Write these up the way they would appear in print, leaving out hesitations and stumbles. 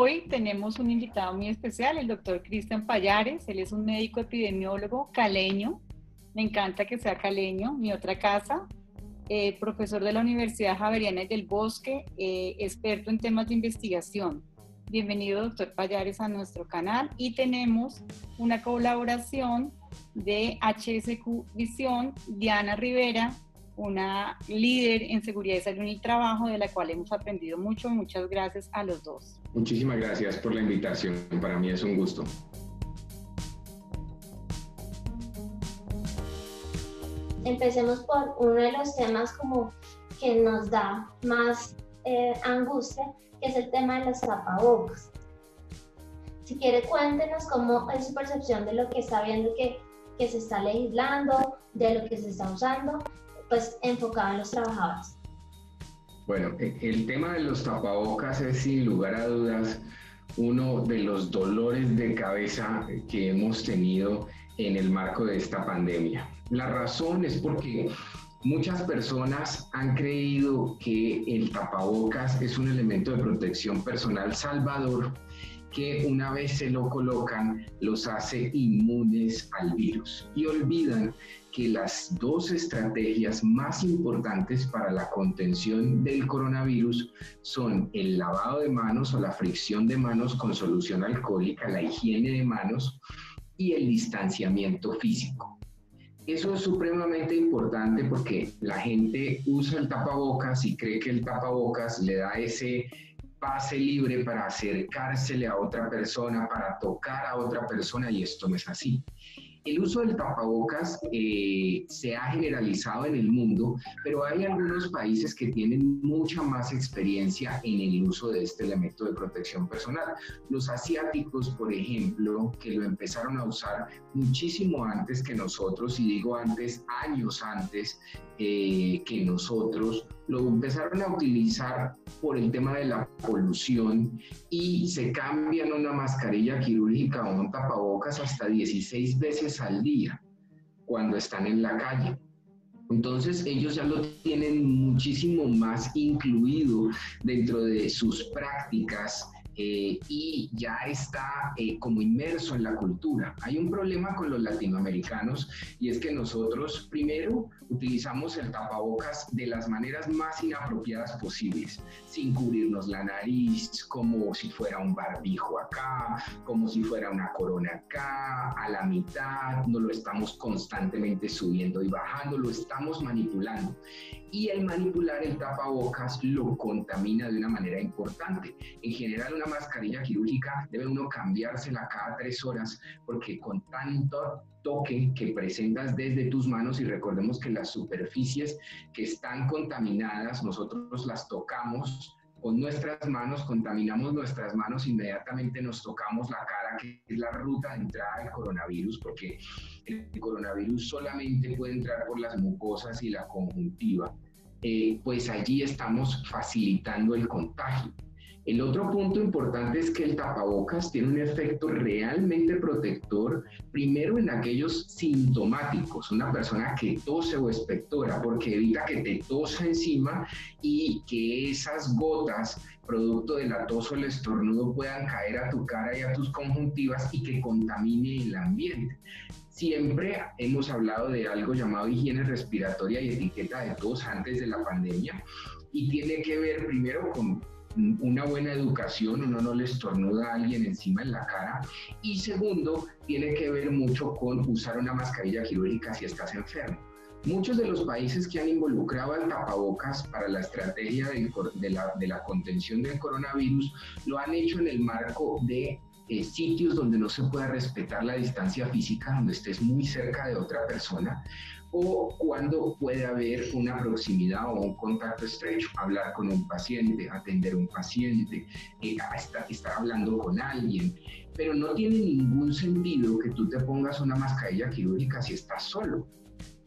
Hoy tenemos un invitado muy especial, el doctor Cristian Pallares. Él es un médico epidemiólogo caleño. Me encanta que sea caleño, mi otra casa. Profesor de la Universidad Javeriana del Bosque, experto en temas de investigación. Bienvenido, doctor Pallares, a nuestro canal. Y tenemos una colaboración de HSQ Visión, Diana Rivera, una líder en seguridad y salud en el trabajo, de la cual hemos aprendido mucho. Muchas gracias a los dos. Muchísimas gracias por la invitación. Para mí es un gusto. Empecemos por uno de los temas como que nos da más angustia, que es el tema de los tapabocas. Si quiere, cuéntenos cómo es su percepción de lo que está viendo que se está legislando, de lo que se está usando, pues enfocado en los trabajadores. Bueno, el tema de los tapabocas es sin lugar a dudas uno de los dolores de cabeza que hemos tenido en el marco de esta pandemia. La razón es porque muchas personas han creído que el tapabocas es un elemento de protección personal salvador que una vez se lo colocan los hace inmunes al virus y olvidan que las dos estrategias más importantes para la contención del coronavirus son el lavado de manos o la fricción de manos con solución alcohólica, la higiene de manos y el distanciamiento físico. Eso es supremamente importante porque la gente usa el tapabocas y cree que el tapabocas le da ese pase libre para acercársele a otra persona, para tocar a otra persona, y esto no es así. El uso del tapabocas se ha generalizado en el mundo, pero hay algunos países que tienen mucha más experiencia en el uso de este elemento de protección personal. Los asiáticos, por ejemplo, que lo empezaron a usar muchísimo antes que nosotros, y digo antes, años antes que nosotros, lo empezaron a utilizar por el tema de la polución y se cambian una mascarilla quirúrgica o un tapabocas hasta 16 veces al día cuando están en la calle. Entonces ellos ya lo tienen muchísimo más incluido dentro de sus prácticas y ya está como inmerso en la cultura. Hay un problema con los latinoamericanos y es que nosotros primero utilizamos el tapabocas de las maneras más inapropiadas posibles, sin cubrirnos la nariz, como si fuera un barbijo acá, como si fuera una corona acá, a la mitad, no lo estamos constantemente subiendo y bajando, lo estamos manipulando. Y el manipular el tapabocas lo contamina de una manera importante. En general, una mascarilla quirúrgica debe uno cambiársela cada 3 horas porque con tanto toque que presentas desde tus manos, y recordemos que las superficies que están contaminadas, nosotros las tocamos con nuestras manos, contaminamos nuestras manos, inmediatamente nos tocamos la cara, que es la ruta de entrada del coronavirus, porque el coronavirus solamente puede entrar por las mucosas y la conjuntiva. Pues allí estamos facilitando el contagio. El otro punto importante es que el tapabocas tiene un efecto realmente protector, primero en aquellos sintomáticos, una persona que tose o expectora, porque evita que te tosa encima y que esas gotas, producto de la tos o el estornudo, puedan caer a tu cara y a tus conjuntivas y que contamine el ambiente. Siempre hemos hablado de algo llamado higiene respiratoria y etiqueta de tos antes de la pandemia, y tiene que ver primero con una buena educación, uno no le estornuda a alguien encima en la cara, y segundo, tiene que ver mucho con usar una mascarilla quirúrgica si estás enfermo. Muchos de los países que han involucrado al tapabocas para la estrategia de la contención del coronavirus lo han hecho en el marco de sitios donde no se pueda respetar la distancia física, donde estés muy cerca de otra persona, o cuando puede haber una proximidad o un contacto estrecho, hablar con un paciente, atender a un paciente, estar hablando con alguien. Pero no tiene ningún sentido que tú te pongas una mascarilla quirúrgica si estás solo.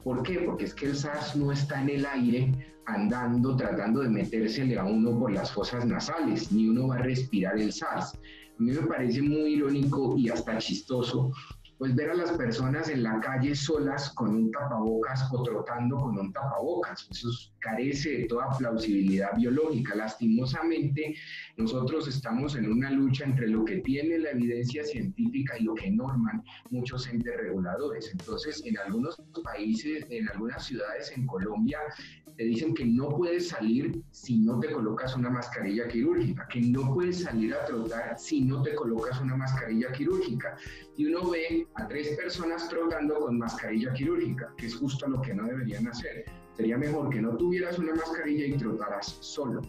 ¿Por qué? Porque es que el SARS no está en el aire andando, tratando de metérsele a uno por las fosas nasales, ni uno va a respirar el SARS. A mí me parece muy irónico y hasta chistoso pues ver a las personas en la calle solas con un tapabocas o trotando con un tapabocas. Eso carece de toda plausibilidad biológica. Lastimosamente, nosotros estamos en una lucha entre lo que tiene la evidencia científica y lo que norman muchos entes reguladores. Entonces, en algunos países, en algunas ciudades en Colombia, te dicen que no puedes salir si no te colocas una mascarilla quirúrgica, que no puedes salir a trotar si no te colocas una mascarilla quirúrgica. Y uno ve a 3 personas trotando con mascarilla quirúrgica, que es justo lo que no deberían hacer. Sería mejor que no tuvieras una mascarilla y trotaras solo.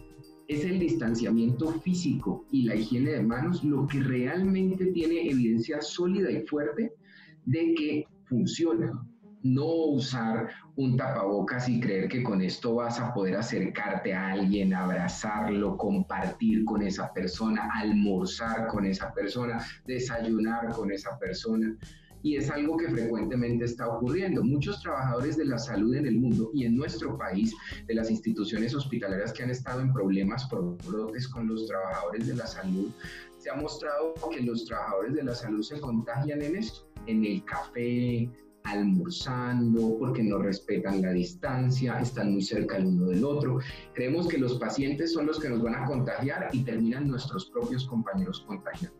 Es el distanciamiento físico y la higiene de manos lo que realmente tiene evidencia sólida y fuerte de que funciona. No usar un tapabocas y creer que con esto vas a poder acercarte a alguien, abrazarlo, compartir con esa persona, almorzar con esa persona, desayunar con esa persona. Y es algo que frecuentemente está ocurriendo. Muchos trabajadores de la salud en el mundo y en nuestro país, de las instituciones hospitalarias que han estado en problemas por brotes con los trabajadores de la salud, se ha mostrado que los trabajadores de la salud se contagian en esto, en el café, almorzando, porque no respetan la distancia, están muy cerca el uno del otro. Creemos que los pacientes son los que nos van a contagiar y terminan nuestros propios compañeros contagiados.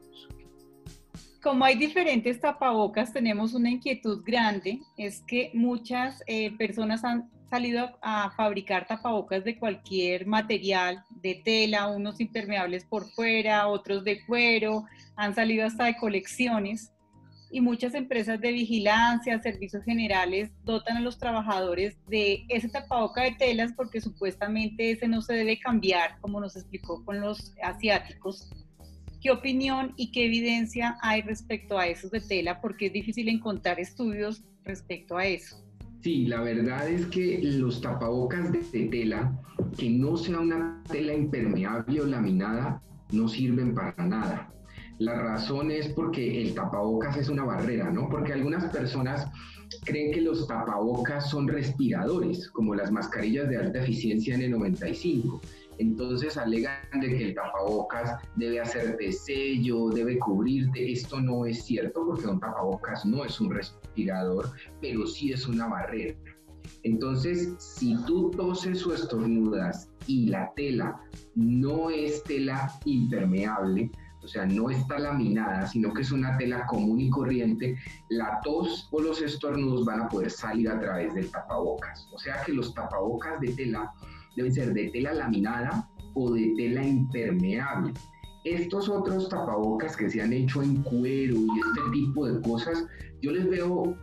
Como hay diferentes tapabocas, tenemos una inquietud grande, es que muchas personas han salido a fabricar tapabocas de cualquier material, de tela, unos impermeables por fuera, otros de cuero, han salido hasta de colecciones. Y muchas empresas de vigilancia, servicios generales, dotan a los trabajadores de ese tapaboca de telas porque supuestamente ese no se debe cambiar, como nos explicó con los asiáticos. ¿Qué opinión y qué evidencia hay respecto a esos de tela? Porque es difícil encontrar estudios respecto a eso. Sí, la verdad es que los tapabocas de tela, que no sea una tela impermeable o laminada, no sirven para nada. La razón es porque el tapabocas es una barrera, ¿no? Porque algunas personas creen que los tapabocas son respiradores, como las mascarillas de alta eficiencia N95. Entonces alegan de que el tapabocas debe hacerte sello, debe cubrirte. Esto no es cierto porque un tapabocas no es un respirador, pero sí es una barrera. Entonces, si tú toses o estornudas y la tela no es tela impermeable, o sea, no está laminada, sino que es una tela común y corriente, la tos o los estornudos van a poder salir a través del tapabocas. O sea que los tapabocas de tela deben ser de tela laminada o de tela impermeable. Estos otros tapabocas que se han hecho en cuero y este tipo de cosas, yo les veo,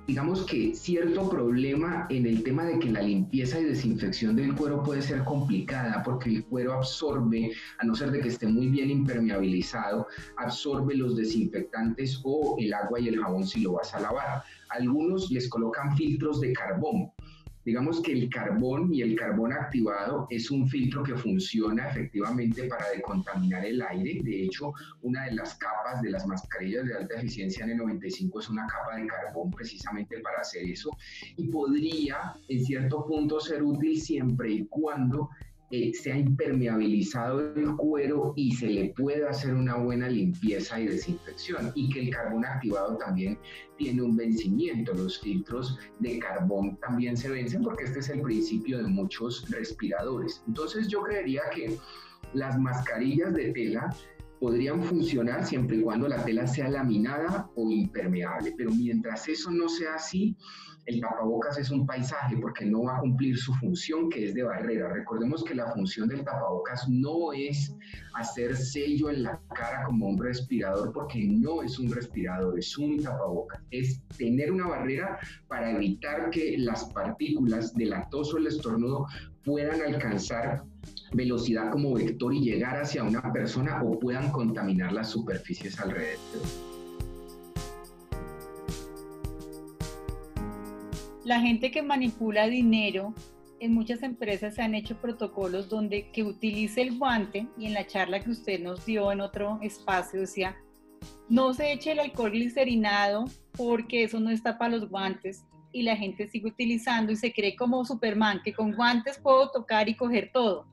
digamos que cierto problema en el tema de que la limpieza y desinfección del cuero puede ser complicada porque el cuero absorbe, a no ser de que esté muy bien impermeabilizado, absorbe los desinfectantes o el agua y el jabón si lo vas a lavar. Algunos les colocan filtros de carbón. Digamos que el carbón y el carbón activado es un filtro que funciona efectivamente para decontaminar el aire. De hecho, una de las capas de las mascarillas de alta eficiencia N95 es una capa de carbón precisamente para hacer eso y podría en cierto punto ser útil siempre y cuando se ha impermeabilizado el cuero y se le puede hacer una buena limpieza y desinfección, y que el carbón activado también tiene un vencimiento. Los filtros de carbón también se vencen porque este es el principio de muchos respiradores. Entonces yo creería que las mascarillas de tela podrían funcionar siempre y cuando la tela sea laminada o impermeable, pero mientras eso no sea así, el tapabocas es un paisaje porque no va a cumplir su función, que es de barrera. Recordemos que la función del tapabocas no es hacer sello en la cara como un respirador, porque no es un respirador, es un tapabocas. Es tener una barrera para evitar que las partículas de la tos o el estornudo puedan alcanzar velocidad como vector y llegar hacia una persona o puedan contaminar las superficies alrededor. La gente que manipula dinero, en muchas empresas se han hecho protocolos donde que utilice el guante, y en la charla que usted nos dio en otro espacio decía, no se eche el alcohol glicerinado porque eso no está para los guantes, y la gente sigue utilizando y se cree como Superman, que con guantes puedo tocar y coger todo.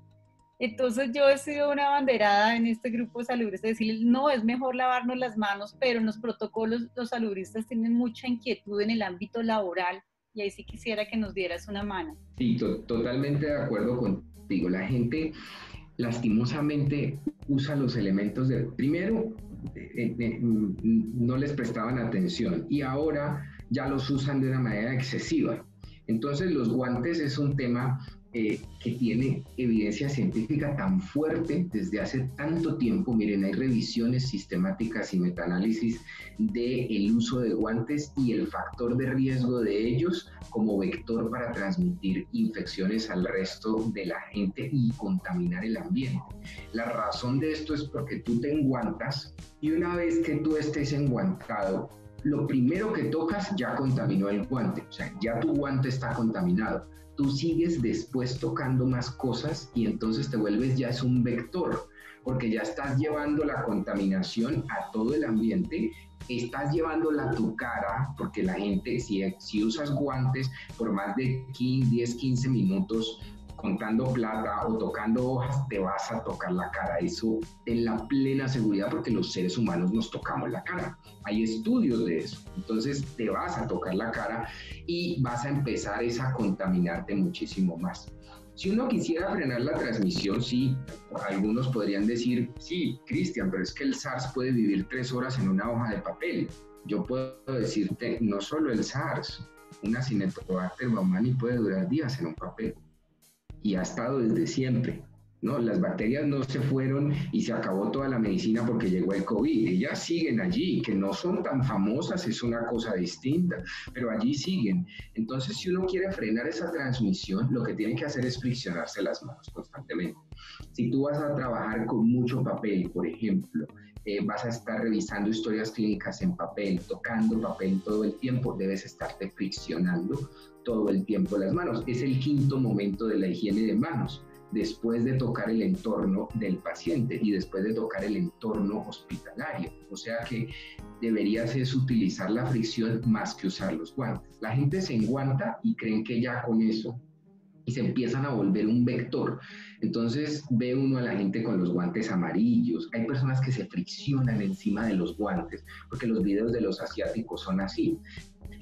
Entonces yo he sido una abanderada en este grupo de salubristas, decirles, no, es mejor lavarnos las manos, pero en los protocolos los salubristas tienen mucha inquietud en el ámbito laboral y ahí sí quisiera que nos dieras una mano. Sí, totalmente de acuerdo contigo. La gente lastimosamente usa los elementos de, primero, no les prestaban atención y ahora ya los usan de una manera excesiva. Entonces los guantes es un tema que tiene evidencia científica tan fuerte desde hace tanto tiempo. Miren, hay revisiones sistemáticas y metaanálisis del uso de guantes y el factor de riesgo de ellos como vector para transmitir infecciones al resto de la gente y contaminar el ambiente. La razón de esto es porque tú te enguantas y una vez que tú estés enguantado, lo primero que tocas ya contaminó el guante, o sea, ya tu guante está contaminado. Tú sigues después tocando más cosas y entonces te vuelves ya es un vector, porque ya estás llevando la contaminación a todo el ambiente, estás llevándola a tu cara, porque la gente, si usas guantes por más de 10, 15 minutos, contando plata o tocando hojas, te vas a tocar la cara. Eso en la plena seguridad porque los seres humanos nos tocamos la cara. Hay estudios de eso. Entonces te vas a tocar la cara y vas a empezar a contaminarte muchísimo más. Si uno quisiera frenar la transmisión, sí, algunos podrían decir, sí, Cristian, pero es que el SARS puede vivir 3 horas en una hoja de papel. Yo puedo decirte, no solo el SARS, una Cinetobacter baumannii puede durar días en un papel. Y ha estado desde siempre, ¿no? Las bacterias no se fueron y se acabó toda la medicina porque llegó el COVID. Ellas siguen allí, que no son tan famosas, es una cosa distinta, pero allí siguen. Entonces, si uno quiere frenar esa transmisión, lo que tiene que hacer es friccionarse las manos constantemente. Si tú vas a trabajar con mucho papel, por ejemplo, vas a estar revisando historias clínicas en papel, tocando papel todo el tiempo, debes estarte friccionando todo el tiempo las manos. Es el quinto momento de la higiene de manos, después de tocar el entorno del paciente y después de tocar el entorno hospitalario. O sea que deberías es utilizar la fricción más que usar los guantes. La gente se enguanta y creen que ya con eso y se empiezan a volver un vector. Entonces ve uno a la gente con los guantes amarillos. Hay personas que se friccionan encima de los guantes, porque los videos de los asiáticos son así.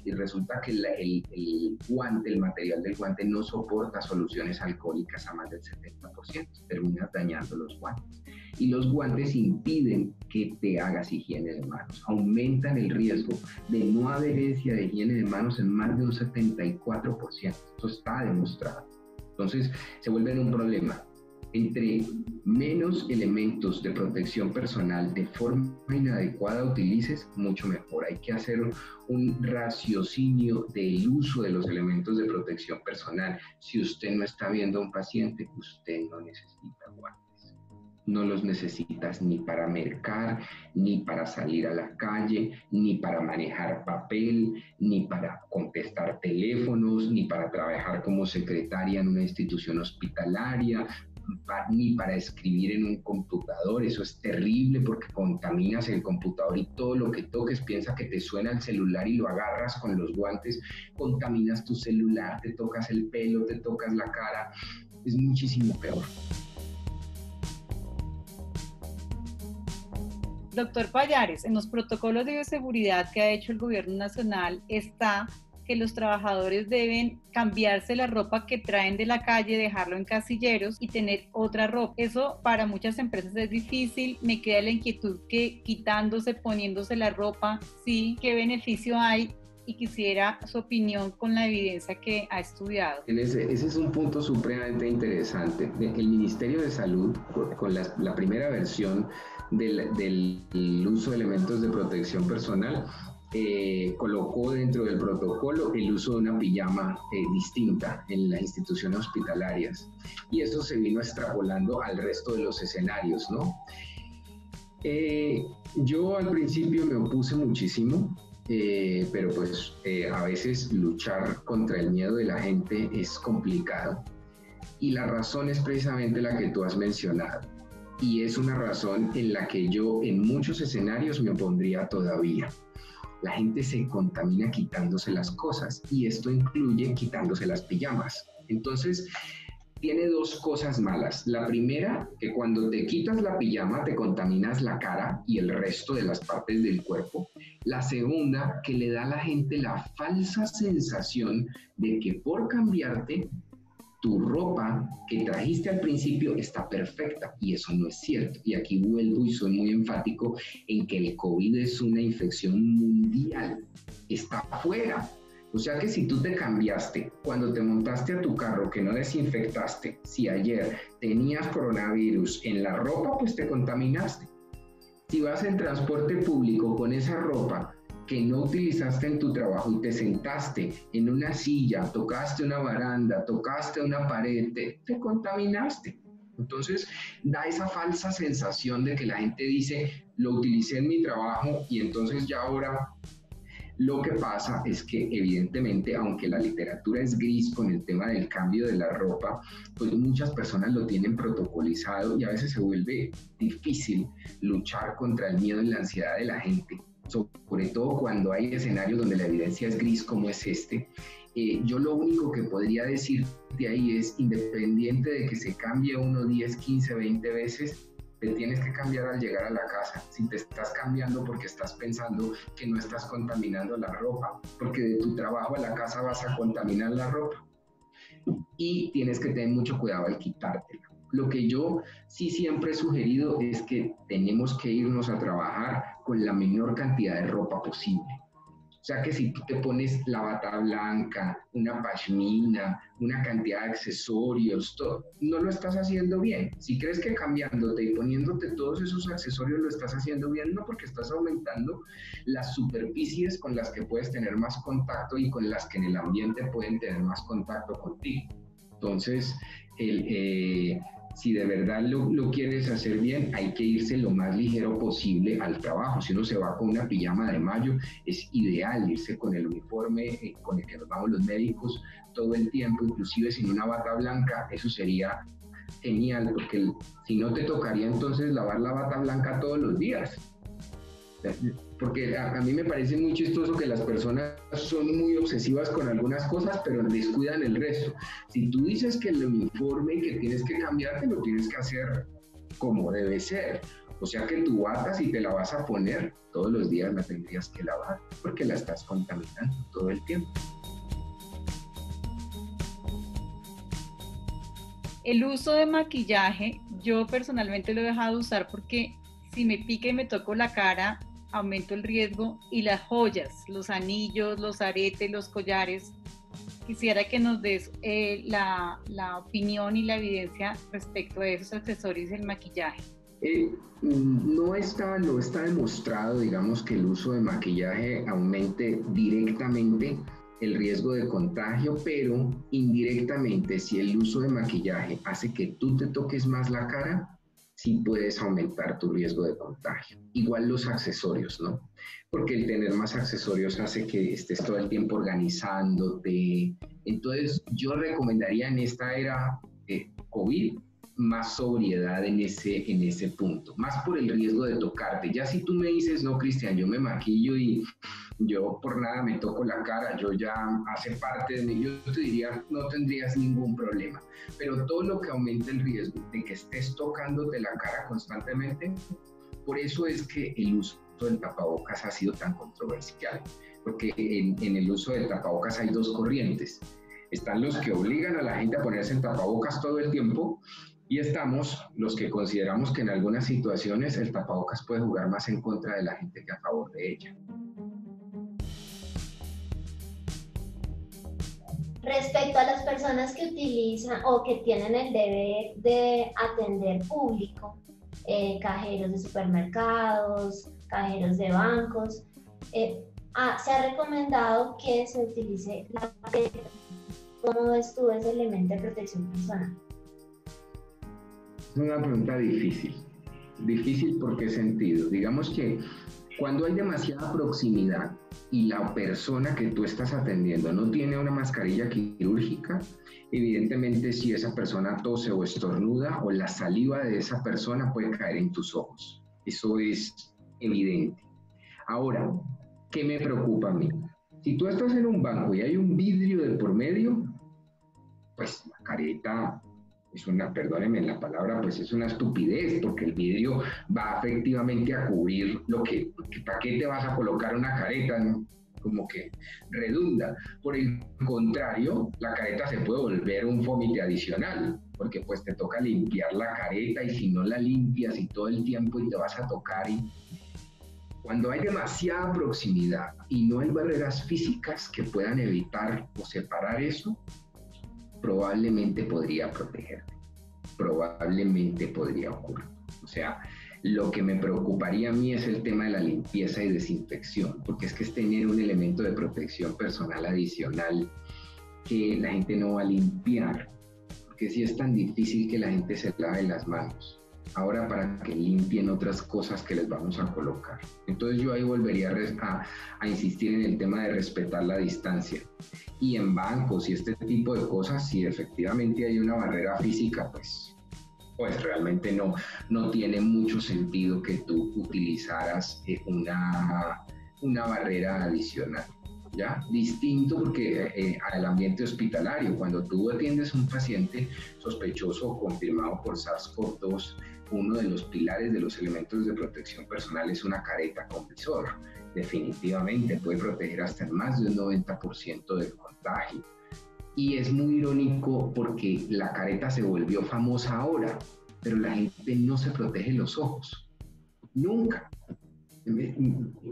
Y resulta que el guante, el material del guante no soporta soluciones alcohólicas a más del 70%. Terminas dañando los guantes. Y los guantes impiden que te hagas higiene de manos. Aumentan el riesgo de no adherencia de higiene de manos en más de un 74%. Esto está demostrado. Entonces se vuelven un problema. Entre menos elementos de protección personal de forma inadecuada utilices, mucho mejor. Hay que hacer un raciocinio del uso de los elementos de protección personal. Si usted no está viendo a un paciente, usted no necesita guantes. No los necesitas ni para mercar, ni para salir a la calle, ni para manejar papel, ni para contestar teléfonos, ni para trabajar como secretaria en una institución hospitalaria, ni para escribir en un computador. Eso es terrible porque contaminas el computador y todo lo que toques, piensa que te suena el celular y lo agarras con los guantes, contaminas tu celular, te tocas el pelo, te tocas la cara, es muchísimo peor. Doctor Pallares, en los protocolos de bioseguridad que ha hecho el gobierno nacional está que los trabajadores deben cambiarse la ropa que traen de la calle, dejarlo en casilleros y tener otra ropa. Eso para muchas empresas es difícil. Me queda la inquietud que quitándose, poniéndose la ropa, sí, ¿qué beneficio hay? Y quisiera su opinión con la evidencia que ha estudiado. Ese es un punto supremamente interesante. El Ministerio de Salud, con la primera versión del uso de elementos de protección personal, colocó dentro del protocolo el uso de una pijama distinta en las instituciones hospitalarias, y eso se vino extrapolando al resto de los escenarios, ¿no? Yo al principio me opuse muchísimo, pero pues a veces luchar contra el miedo de la gente es complicado, y la razón es precisamente la que tú has mencionado, y es una razón en la que yo en muchos escenarios me opondría todavía. La gente se contamina quitándose las cosas, y esto incluye quitándose las pijamas. Entonces, tiene dos cosas malas. La primera, que cuando te quitas la pijama te contaminas la cara y el resto de las partes del cuerpo. La segunda, que le da a la gente la falsa sensación de que por cambiarte, tu ropa que trajiste al principio está perfecta y eso no es cierto. Y aquí vuelvo y soy muy enfático en que el COVID es una infección mundial, está afuera. O sea que si tú te cambiaste, cuando te montaste a tu carro que no desinfectaste, si ayer tenías coronavirus en la ropa, pues te contaminaste. Si vas en transporte público con esa ropa que no utilizaste en tu trabajo y te sentaste en una silla, tocaste una baranda, tocaste una pared, te contaminaste. Entonces da esa falsa sensación de que la gente dice, lo utilicé en mi trabajo y entonces ya ahora. Lo que pasa es que evidentemente, aunque la literatura es gris con el tema del cambio de la ropa, pues muchas personas lo tienen protocolizado y a veces se vuelve difícil luchar contra el miedo y la ansiedad de la gente, sobre todo cuando hay escenarios donde la evidencia es gris como es este. Yo lo único que podría decirte ahí es, independiente de que se cambie uno 10, 15, 20 veces, te tienes que cambiar al llegar a la casa. Si te estás cambiando porque estás pensando que no estás contaminando la ropa, porque de tu trabajo a la casa vas a contaminar la ropa. Y tienes que tener mucho cuidado al quitártela. Lo que yo sí siempre he sugerido es que tenemos que irnos a trabajar con la menor cantidad de ropa posible. O sea que si tú te pones la bata blanca, una pashmina, una cantidad de accesorios, todo, no lo estás haciendo bien. Si crees que cambiándote y poniéndote todos esos accesorios lo estás haciendo bien, no, porque estás aumentando las superficies con las que puedes tener más contacto y con las que en el ambiente pueden tener más contacto contigo. Entonces, si de verdad lo quieres hacer bien, hay que irse lo más ligero posible al trabajo. Si uno se va con una pijama de mayo, es ideal irse con el uniforme con el que nos vamos los médicos todo el tiempo, inclusive sin una bata blanca. Eso sería genial, porque si no te tocaría entonces lavar la bata blanca todos los días. Porque a mí me parece muy chistoso que las personas son muy obsesivas con algunas cosas, pero descuidan el resto. Si tú dices que el uniforme que tienes que cambiarte, lo tienes que hacer como debe ser. O sea que tu bata, si te la vas a poner, todos los días la tendrías que lavar, porque la estás contaminando todo el tiempo. El uso de maquillaje, yo personalmente lo he dejado de usar porque si me pica y me toco la cara, aumento el riesgo. Y las joyas, los anillos, los aretes, los collares, quisiera que nos des la opinión y la evidencia respecto a esos accesorios y el maquillaje. No está demostrado, digamos, que el uso de maquillaje aumente directamente el riesgo de contagio, pero indirectamente, si el uso de maquillaje hace que tú te toques más la cara, sí puedes aumentar tu riesgo de contagio. Igual los accesorios, ¿no? Porque el tener más accesorios hace que estés todo el tiempo organizándote. Entonces, yo recomendaría en esta era COVID más sobriedad en ese punto, más por el riesgo de tocarte. Ya si tú me dices, no, Cristian, yo me maquillo y yo por nada me toco la cara, yo ya hace parte de mí, yo te diría, no tendrías ningún problema. Pero todo lo que aumenta el riesgo de que estés tocándote la cara constantemente, por eso es que el uso del tapabocas ha sido tan controversial, porque en el uso del tapabocas hay dos corrientes. Están los que obligan a la gente a ponerse en tapabocas todo el tiempo, y estamos los que consideramos que en algunas situaciones el tapabocas puede jugar más en contra de la gente que a favor de ella. Respecto a las personas que utilizan o que tienen el deber de atender público, cajeros de supermercados, cajeros de bancos, se ha recomendado que se utilice la mascarilla. ¿Cómo ves tú ese elemento de protección personal? Es una pregunta difícil. Difícil ¿por qué sentido? Digamos que cuando hay demasiada proximidad y la persona que tú estás atendiendo no tiene una mascarilla quirúrgica, evidentemente si esa persona tose o estornuda o la saliva de esa persona puede caer en tus ojos. Eso es evidente. Ahora, ¿qué me preocupa a mí? Si tú estás en un banco y hay un vidrio de por medio, pues la careta perdónenme la palabra, pues es una estupidez, porque el vidrio va efectivamente a cubrir ¿para qué te vas a colocar una careta? ¿No? Como que redunda. Por el contrario, la careta se puede volver un fómite adicional, porque pues te toca limpiar la careta y si no la limpias y todo el tiempo y te vas a tocar y cuando hay demasiada proximidad y no hay barreras físicas que puedan evitar o separar eso, probablemente podría protegerte, probablemente podría ocurrir. O sea, lo que me preocuparía a mí es el tema de la limpieza y desinfección, porque es que es tener un elemento de protección personal adicional que la gente no va a limpiar, porque sí es tan difícil que la gente se lave las manos. Ahora para que limpien otras cosas que les vamos a colocar. Entonces yo ahí volvería a insistir en el tema de respetar la distancia. Y en bancos y este tipo de cosas, si efectivamente hay una barrera física, pues realmente no tiene mucho sentido que tú utilizaras una barrera adicional. ¿Ya? Distinto porque al ambiente hospitalario, cuando tú atiendes a un paciente sospechoso o confirmado por SARS-CoV-2, uno de los pilares de los elementos de protección personal es una careta con visor. Definitivamente puede proteger hasta más de un 90% del contagio. Y es muy irónico porque la careta se volvió famosa ahora, pero la gente no se protege los ojos. Nunca.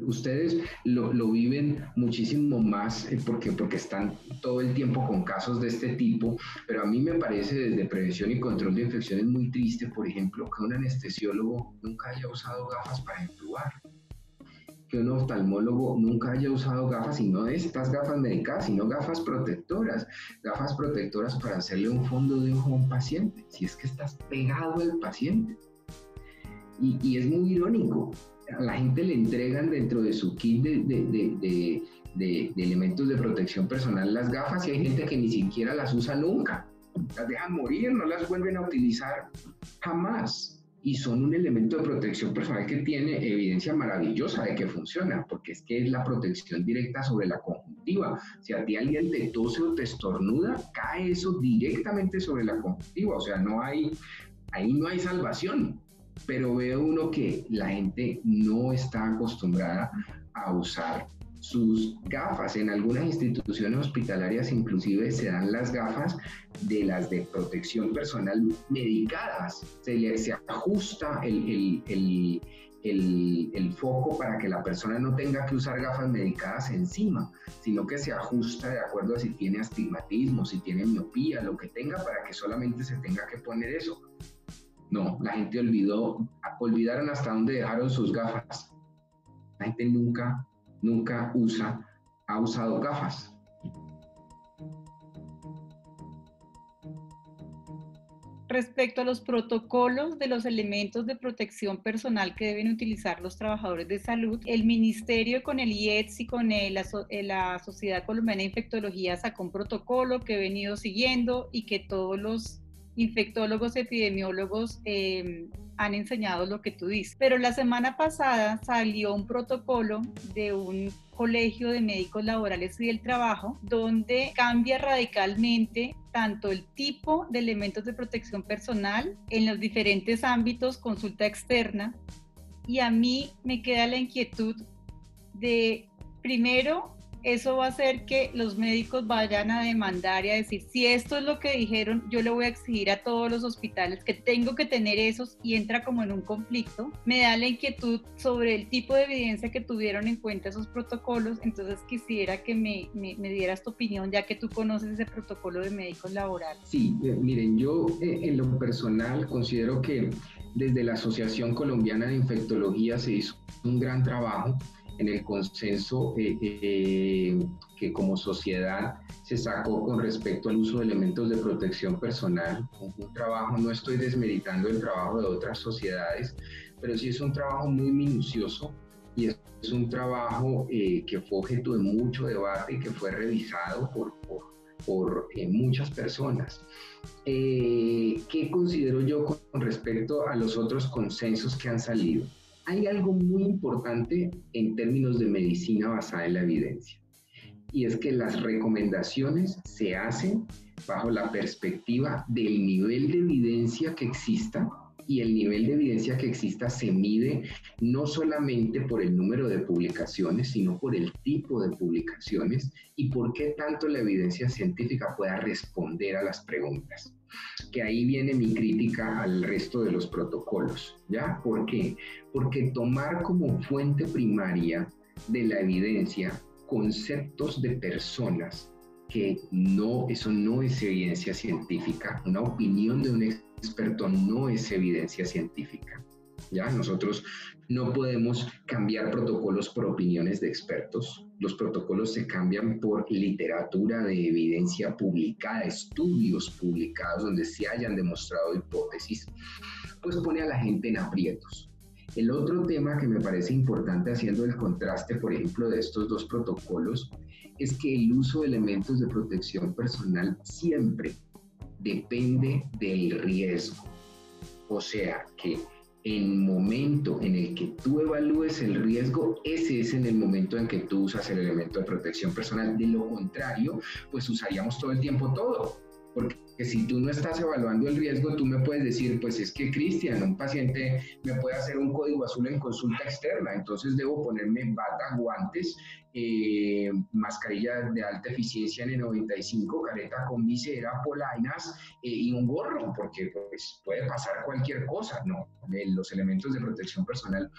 Ustedes lo viven muchísimo más porque están todo el tiempo con casos de este tipo, pero a mí me parece desde prevención y control de infecciones muy triste, por ejemplo, que un anestesiólogo nunca haya usado gafas para intubar, que un oftalmólogo nunca haya usado gafas, y no estas gafas medicadas, sino gafas protectoras para hacerle un fondo de ojo a un paciente, si es que estás pegado al paciente. Y es muy irónico. A la gente le entregan dentro de su kit de elementos de protección personal las gafas y hay gente que ni siquiera las usa nunca. Las dejan morir, no las vuelven a utilizar jamás. Y son un elemento de protección personal que tiene evidencia maravillosa de que funciona, porque es que es la protección directa sobre la conjuntiva. Si a ti alguien te tose o te estornuda, cae eso directamente sobre la conjuntiva. O sea, ahí no hay salvación. Pero veo uno que la gente no está acostumbrada a usar sus gafas. En algunas instituciones hospitalarias inclusive se dan las gafas de las de protección personal medicadas. Se ajusta el foco para que la persona no tenga que usar gafas medicadas encima, sino que se ajusta de acuerdo a si tiene astigmatismo, si tiene miopía, lo que tenga, para que solamente se tenga que poner eso. No, la gente olvidaron hasta dónde dejaron sus gafas. La gente nunca ha usado gafas. Respecto a los protocolos de los elementos de protección personal que deben utilizar los trabajadores de salud, el Ministerio con el IETS y con la Sociedad Colombiana de Infectología sacó un protocolo que he venido siguiendo y que todos los infectólogos, epidemiólogos han enseñado lo que tú dices. Pero la semana pasada salió un protocolo de un colegio de médicos laborales y del trabajo donde cambia radicalmente tanto el tipo de elementos de protección personal en los diferentes ámbitos, consulta externa, y a mí me queda la inquietud de, primero, eso va a hacer que los médicos vayan a demandar y a decir, si esto es lo que dijeron, yo le voy a exigir a todos los hospitales que tengo que tener esos, y entra como en un conflicto. Me da la inquietud sobre el tipo de evidencia que tuvieron en cuenta esos protocolos, entonces quisiera que me dieras tu opinión, ya que tú conoces ese protocolo de médicos laborales. Sí, miren, yo en lo personal considero que desde la Asociación Colombiana de Infectología se hizo un gran trabajo en el consenso que como sociedad se sacó con respecto al uso de elementos de protección personal. Un trabajo, no estoy desmeritando el trabajo de otras sociedades, pero sí es un trabajo muy minucioso y es un trabajo que fue objeto de mucho debate y que fue revisado por muchas personas. ¿Qué considero yo con respecto a los otros consensos que han salido? Hay algo muy importante en términos de medicina basada en la evidencia, y es que las recomendaciones se hacen bajo la perspectiva del nivel de evidencia que exista, y el nivel de evidencia que exista se mide no solamente por el número de publicaciones, sino por el tipo de publicaciones y por qué tanto la evidencia científica pueda responder a las preguntas. Que ahí viene mi crítica al resto de los protocolos, ¿ya? ¿Por qué? Porque tomar como fuente primaria de la evidencia conceptos de personas que no, eso no es evidencia científica, una opinión de un experto no es evidencia científica, ¿ya? Nosotros no podemos cambiar protocolos por opiniones de expertos. Los protocolos se cambian por literatura de evidencia publicada, estudios publicados donde se hayan demostrado hipótesis, pues pone a la gente en aprietos. El otro tema que me parece importante haciendo el contraste, por ejemplo, de estos dos protocolos, es que el uso de elementos de protección personal siempre depende del riesgo. O sea que en el momento en el que tú evalúes el riesgo, ese es en el momento en que tú usas el elemento de protección personal. De lo contrario, pues usaríamos todo el tiempo todo. Porque si tú no estás evaluando el riesgo, tú me puedes decir, pues es que Cristian, un paciente me puede hacer un código azul en consulta externa, entonces debo ponerme bata, guantes, mascarilla de alta eficiencia N95, careta con visera, polainas y un gorro, porque pues, puede pasar cualquier cosa. No, los elementos de protección personal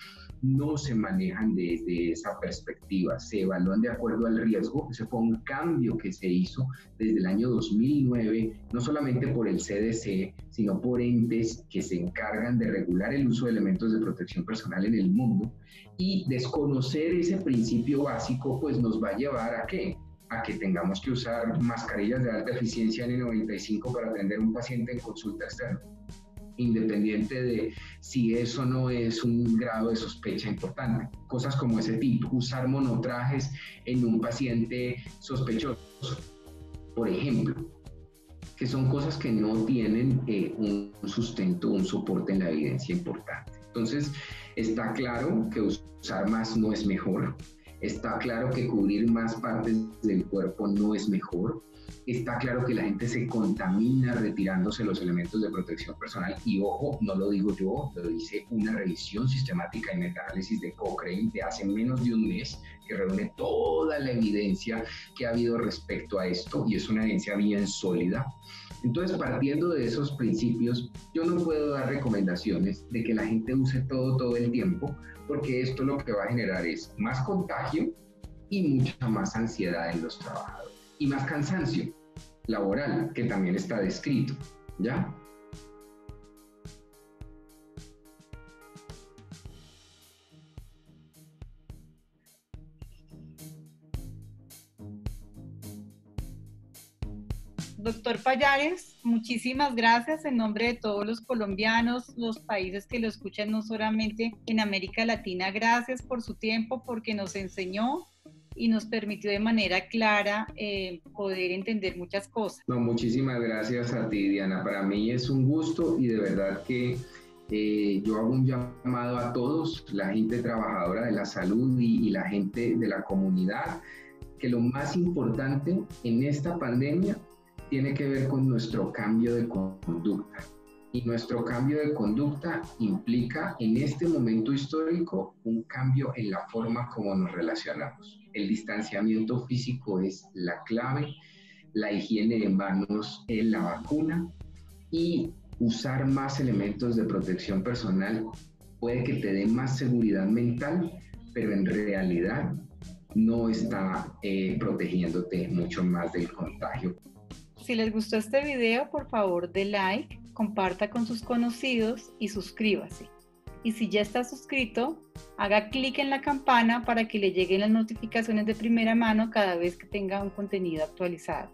no se manejan desde esa perspectiva, se evalúan de acuerdo al riesgo. Ese fue un cambio que se hizo desde el año 2009, no solamente por el CDC, sino por entes que se encargan de regular el uso de elementos de protección personal en el mundo, y desconocer ese principio básico pues nos va a llevar ¿a qué? A que tengamos que usar mascarillas de alta eficiencia N95 para atender a un paciente en consulta externa, independiente de si eso no es un grado de sospecha importante. Cosas como ese tipo, usar monotrajes en un paciente sospechoso, por ejemplo, que son cosas que no tienen un sustento, un soporte en la evidencia importante. Entonces, está claro que usar más no es mejor, está claro que cubrir más partes del cuerpo no es mejor, está claro que la gente se contamina retirándose los elementos de protección personal, y ojo, no lo digo yo, lo dice una revisión sistemática y metaanálisis de Cochrane de hace menos de un mes, que reúne toda la evidencia que ha habido respecto a esto, y es una evidencia bien sólida. Entonces, partiendo de esos principios, yo no puedo dar recomendaciones de que la gente use todo el tiempo, porque esto lo que va a generar es más contagio y mucha más ansiedad en los trabajadores, y más cansancio laboral, que también está descrito, ¿ya? Doctor Pallares, muchísimas gracias en nombre de todos los colombianos, los países que lo escuchan, no solamente en América Latina. Gracias por su tiempo, porque nos enseñó y nos permitió de manera clara poder entender muchas cosas. No, muchísimas gracias a ti, Diana. Para mí es un gusto, y de verdad que yo hago un llamado a todos, la gente trabajadora de la salud y la gente de la comunidad, que lo más importante en esta pandemia tiene que ver con nuestro cambio de conducta. Y nuestro cambio de conducta implica en este momento histórico un cambio en la forma como nos relacionamos. El distanciamiento físico es la clave, la higiene de manos es la vacuna, y usar más elementos de protección personal puede que te dé más seguridad mental, pero en realidad no está protegiéndote mucho más del contagio. Si les gustó este video, por favor dé like, comparta con sus conocidos y suscríbase. Y si ya está suscrito, haga clic en la campana para que le lleguen las notificaciones de primera mano cada vez que tenga un contenido actualizado.